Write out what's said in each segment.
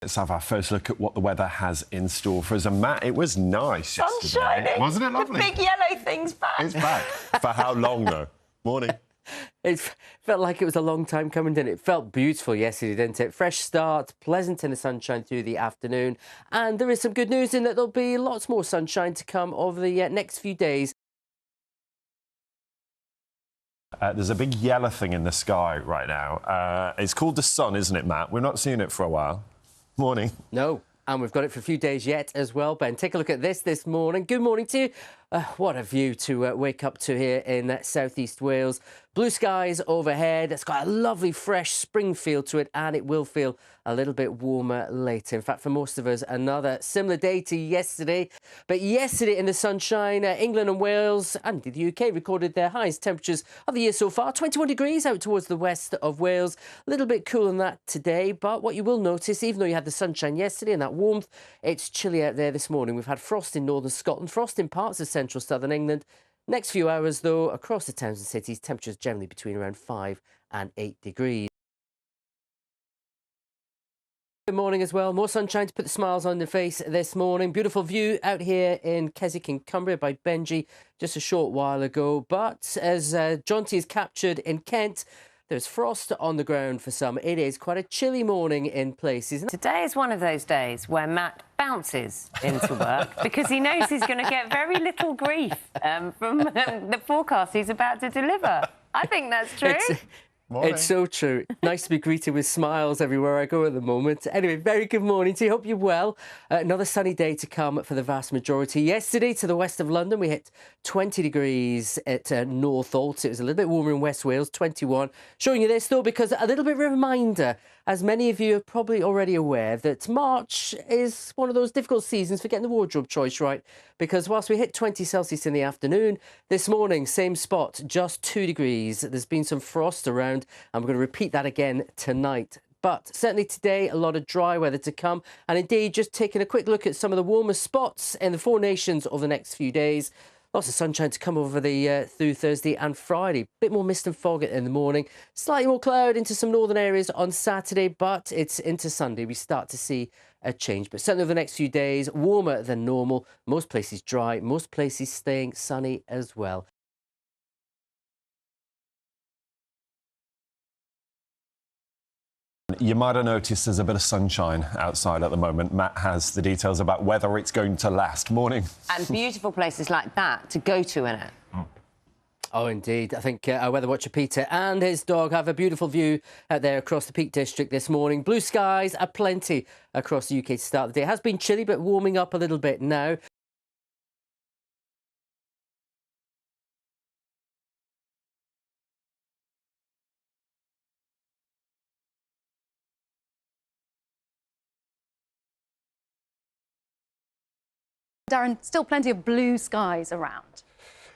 Let's have our first look at what the weather has in store for us. And Matt, it was nice yesterday. Shining. Wasn't it lovely? The big yellow thing's back. It's back. For how long, though? Morning. It felt like it was a long time coming, didn't it? It felt beautiful yesterday, didn't it? Fresh start, pleasant in the sunshine through the afternoon. And there is some good news in that there'll be lots more sunshine to come over the next few days. There's a big yellow thing in the sky right now. It's called the sun, isn't it, Matt? We've not seen it for a while. Morning. No, and we've got it for a few days yet as well, Ben. Take a look at this morning. Good morning to you. What a view to wake up to here in southeast Wales. Blue skies overhead. It's got a lovely fresh spring feel to it, and it will feel a little bit warmer later. In fact, for most of us, another similar day to yesterday. But yesterday in the sunshine, England and Wales and the UK recorded their highest temperatures of the year so far. 21 degrees out towards the west of Wales. A little bit cooler than that today. But what you will notice, even though you had the sunshine yesterday and that warmth, it's chilly out there this morning. We've had frost in northern Scotland, frost in parts of central southern England. Next few hours, though, across the towns and cities, temperatures generally between around 5 and 8 degrees. Good morning as well. More sunshine to put the smiles on your face this morning. Beautiful view out here in Keswick in Cumbria by Benji just a short while ago. But as Jonty is captured in Kent, there's frost on the ground for some. It is quite a chilly morning in places. Today is one of those days where Matt bounces into work because he knows he's going to get very little grief from the forecast he's about to deliver. I think that's true. It's so true. Nice to be greeted with smiles everywhere I go at the moment. Anyway, very good morning to you. Hope you're well. Another sunny day to come for the vast majority. Yesterday to the west of London, we hit 20 degrees at Northolt. It was a little bit warmer in West Wales, 21. Showing you this, though, because a little bit of a reminder, as many of you are probably already aware, that March is one of those difficult seasons for getting the wardrobe choice right. Because whilst we hit 20 Celsius in the afternoon, this morning, same spot, just 2 degrees. There's been some frost around, and we're going to repeat that again tonight. But certainly today, a lot of dry weather to come. And indeed, just taking a quick look at some of the warmest spots in the Four Nations over the next few days. Lots of sunshine to come over the through Thursday and Friday. Bit more mist and fog in the morning. Slightly more cloud into some northern areas on Saturday, but it's into Sunday. We start to see a change. But certainly over the next few days, warmer than normal. Most places dry, most places staying sunny as well. You might have noticed there's a bit of sunshine outside at the moment. Matt has the details about whether it's going to last. Morning. And beautiful places like that to go to in it. Oh, indeed. I think our weather watcher Peter and his dog have a beautiful view out there across the Peak District this morning. Blue skies are plenty across the UK to start the day. It has been chilly, but warming up a little bit now. Darren, still plenty of blue skies around.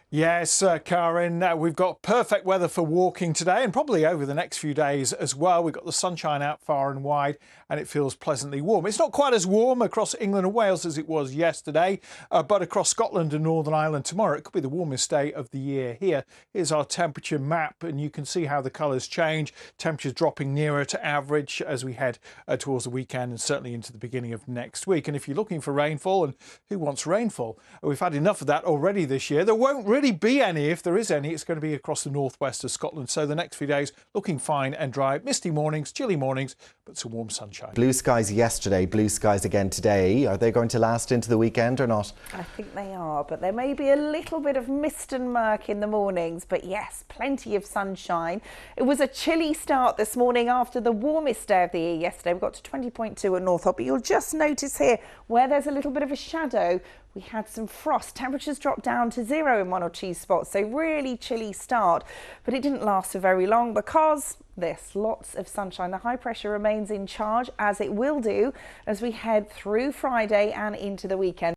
Yes, Karen, we've got perfect weather for walking today and probably over the next few days as well. We've got the sunshine out far and wide and it feels pleasantly warm. It's not quite as warm across England and Wales as it was yesterday, but across Scotland and Northern Ireland tomorrow, it could be the warmest day of the year here. Here's our temperature map and you can see how the colours change. Temperatures dropping nearer to average as we head towards the weekend and certainly into the beginning of next week. And if you're looking for rainfall, and who wants rainfall? We've had enough of that already this year. There won't really be any. If there is any, it's going to be across the northwest of Scotland. So the next few days looking fine and dry. Misty mornings, chilly mornings, but some warm sunshine. Blue skies yesterday, blue skies again today. Are they going to last into the weekend or not? I think they are, but there may be a little bit of mist and murk in the mornings. But yes, plenty of sunshine. It was a chilly start this morning after the warmest day of the year yesterday. We got to 20.2 at Northolt, but you'll just notice here where there's a little bit of a shadow. We had some frost. Temperatures dropped down to 0 in 1 or 2 spots, so really chilly start. But it didn't last for very long because there's lots of sunshine. The high pressure remains in charge, as it will do as we head through Friday and into the weekend.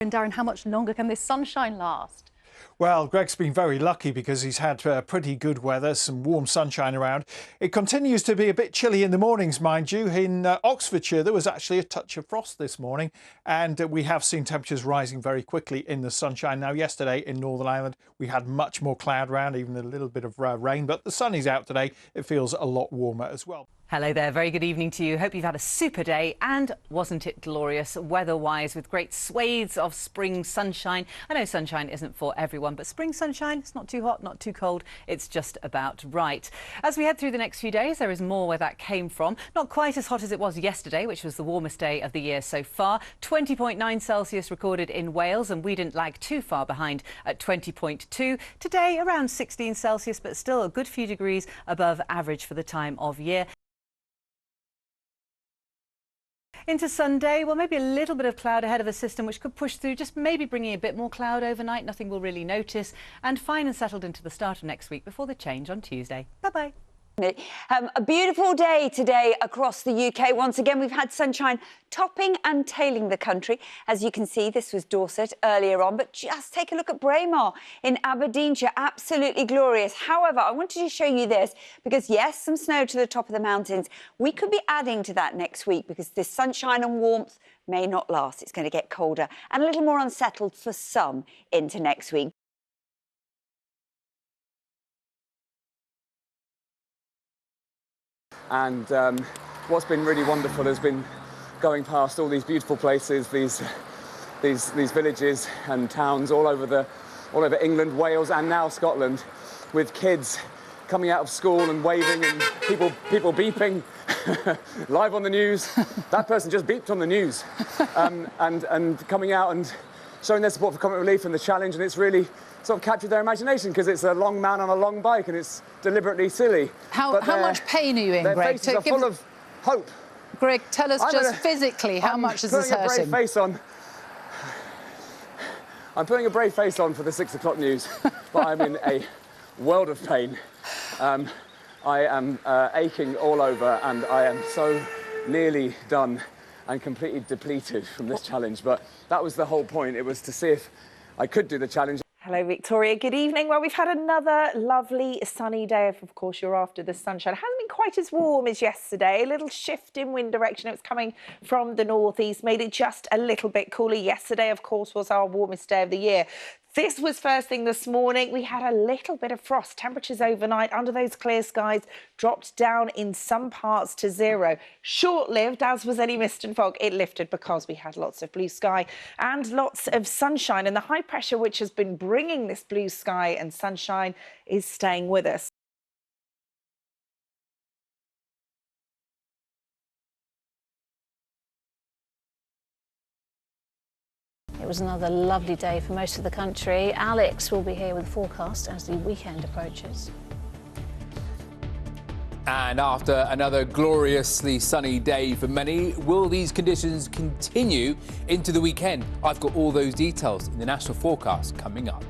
And Darren, how much longer can this sunshine last? Well, Greg's been very lucky because he's had pretty good weather, some warm sunshine around. It continues to be a bit chilly in the mornings, mind you. In Oxfordshire, there was actually a touch of frost this morning, and we have seen temperatures rising very quickly in the sunshine. Now, yesterday in Northern Ireland, we had much more cloud around, even a little bit of rain, but the sun is out today. It feels a lot warmer as well. Hello there, very good evening to you. Hope you've had a super day, and wasn't it glorious weather-wise with great swathes of spring sunshine. I know sunshine isn't for everyone, but spring sunshine, it's not too hot, not too cold, it's just about right. As we head through the next few days, there is more where that came from. Not quite as hot as it was yesterday, which was the warmest day of the year so far. 20.9 Celsius recorded in Wales, and we didn't lag too far behind at 20.2. Today, around 16 Celsius, but still a good few degrees above average for the time of year. Into Sunday, well, maybe a little bit of cloud ahead of a system which could push through, just maybe bringing a bit more cloud overnight. Nothing we'll really notice, and fine and settled into the start of next week before the change on Tuesday. Bye-bye. A beautiful day today across the UK. Once again, we've had sunshine topping and tailing the country. As you can see, this was Dorset earlier on, but just take a look at Braemar in Aberdeenshire. Absolutely glorious. However, I wanted to show you this because, yes, some snow to the top of the mountains. We could be adding to that next week because this sunshine and warmth may not last. It's going to get colder and a little more unsettled for some into next week. And what's been really wonderful has been going past all these beautiful places, these villages and towns all over England, Wales, and now Scotland, with kids coming out of school and waving and people beeping live on the news. That person just beeped on the news, and coming out and showing their support for Comic Relief and the challenge, and it's really sort of captured their imagination because it's a long man on a long bike and it's deliberately silly. How much pain are you in, Greg? Their Greg? faces are full of hope. Greg, tell us physically how much is this hurting? I'm putting a brave face on. I'm putting a brave face on for the 6 o'clock news, but I'm in a world of pain. I am aching all over, and I am so nearly done and completely depleted from this challenge. But that was the whole point. It was to see if I could do the challenge. Hello, Victoria. Good evening. Well, we've had another lovely sunny day. Of course, you're after the sunshine. It hasn't been quite as warm as yesterday. A little shift in wind direction. It was coming from the northeast, made it just a little bit cooler. Yesterday, of course, was our warmest day of the year. This was first thing this morning. We had a little bit of frost. Temperatures overnight under those clear skies dropped down in some parts to 0. Short-lived, as was any mist and fog. It lifted because we had lots of blue sky and lots of sunshine. And the high pressure which has been bringing this blue sky and sunshine is staying with us. It was another lovely day for most of the country. Alex will be here with the forecast as the weekend approaches. And after another gloriously sunny day for many, will these conditions continue into the weekend? I've got all those details in the national forecast coming up.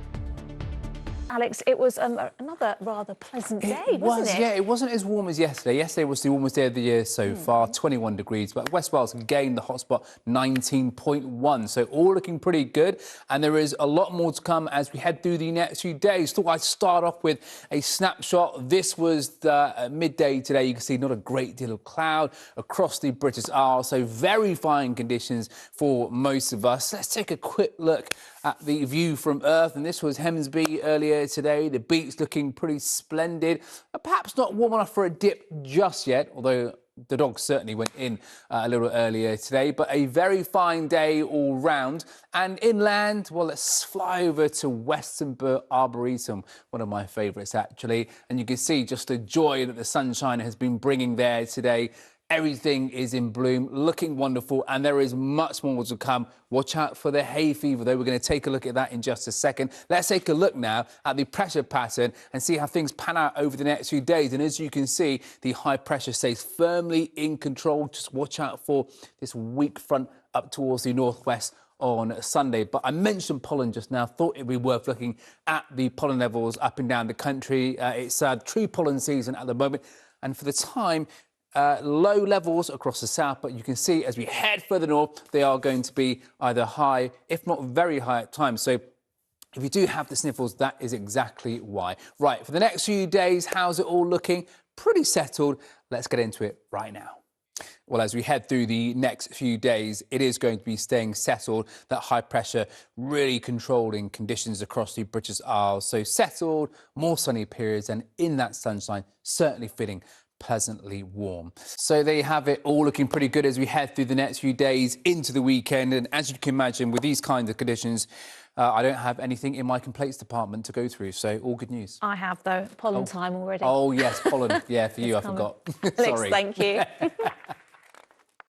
Alex, it was another rather pleasant day, wasn't it? Yeah, it wasn't as warm as yesterday. Yesterday was the warmest day of the year so far, 21 degrees. But West Wales gained the hotspot, 19.1. So all looking pretty good. And there is a lot more to come as we head through the next few days. Thought I'd start off with a snapshot. This was the midday today. You can see not a great deal of cloud across the British Isles. So very fine conditions for most of us. Let's take a quick look at the view from Earth, and this was Hemsby earlier today. The beach looking pretty splendid. Perhaps not warm enough for a dip just yet, although the dogs certainly went in a little earlier today, but a very fine day all round. And inland, well, let's fly over to Westonbirt Arboretum, one of my favourites actually, and you can see just the joy that the sunshine has been bringing there today. Everything is in bloom, looking wonderful, and there is much more to come. Watch out for the hay fever, though. We're going to take a look at that in just a second. Let's take a look now at the pressure pattern and see how things pan out over the next few days. And as you can see, the high pressure stays firmly in control. Just watch out for this weak front up towards the northwest on Sunday. But I mentioned pollen just now. Thought it'd be worth looking at the pollen levels up and down the country. It's true pollen season at the moment, and for the time, low levels across the south, but you can see as we head further north, they are going to be either high, if not very high at times. So If you do have the sniffles, that is exactly why. Right, for the next few days, how's it all looking? Pretty settled. Let's get into it right now. Well, as we head through the next few days, it is going to be staying settled. That high pressure really controlling conditions across the British Isles. So settled, more sunny periods, and in that sunshine, certainly feeling pleasantly warm. So there you have it, all looking pretty good as we head through the next few days into the weekend. And as you can imagine, with these kinds of conditions, I don't have anything in my complaints department to go through, so all good news. I have, though. Pollen time already. Oh, yes, pollen. Yeah, for you, I forgot. Alex, Sorry. thank you.